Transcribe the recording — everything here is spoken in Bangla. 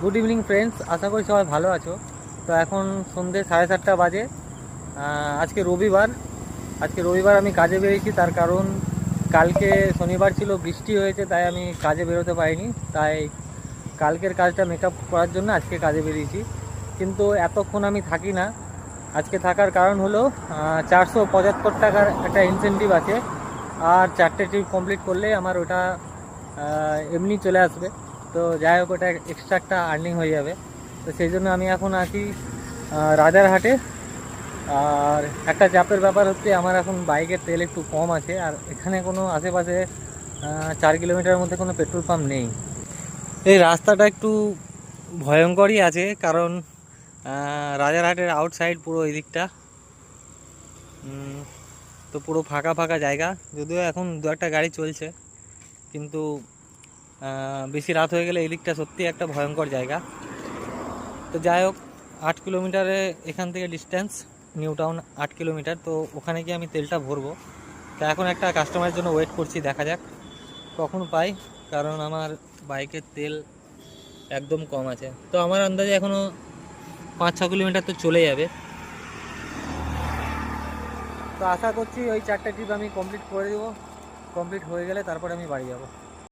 গুড ইভিনিং ফ্রেন্ডস, আশা করি সবাই ভালো আছো। তো এখন সন্ধ্যে 7:30 বাজে। আজকে রবিবার। আমি কাজে বেরিয়েছি, তার কারণ কালকে শনিবার ছিল, বৃষ্টি হয়েছে, তাই আমি কাজে বেরোতে পারিনি। তাই কালকের কাজটা মেকআপ করার জন্য আজকে কাজে বেরিয়েছি। কিন্তু এতক্ষণ আমি থাকি না। আজকে থাকার কারণ হলো 475 টাকার একটা ইনসেন্টিভ আছে, আর 4টে ট্রিপ কমপ্লিট করলে আমার ওটা এমনি চলে আসবে। তো যাই হোক, ওটা এক্সট্রা একটা আর্নিং হয়ে যাবে। তো সেই জন্য আমি এখন আছি রাজারহাটে। আর একটা চাপের ব্যাপার হচ্ছে, আমার এখন বাইকের তেল একটু কম আছে, আর এখানে কোনো আশেপাশে 4 কিলোমিটারের মধ্যে কোনো পেট্রোল পাম্প নেই। এই রাস্তাটা একটু ভয়ঙ্করই আছে, কারণ রাজারহাটের আউটসাইড পুরো এই দিকটা। তো পুরো ফাঁকা ফাঁকা জায়গা, যদিও এখন দু একটা গাড়ি চলছে, কিন্তু বেশি রাত হয়ে গেলে এই দিকটা সত্যি একটা ভয়ঙ্কর জায়গা। তো যাই হোক, 8 কিলোমিটারে এখান থেকে ডিস্টেন্স, নিউ টাউন 8 কিলোমিটার। তো ওখানে গিয়ে আমি তেলটা ভরবো। তো এখন একটা কাস্টমারের জন্য ওয়েট করছি, দেখা যাক কখন পাই, কারণ আমার বাইকের তেল একদম কম আছে। তো আমার আন্দাজে এখনও 5-6 কিলোমিটার তো চলে যাবে। তো আশা করছি ওই 4টে ট্রিপ আমি কমপ্লিট করে দেবো। কমপ্লিট হয়ে গেলে তারপরে আমি বাড়ি যাব।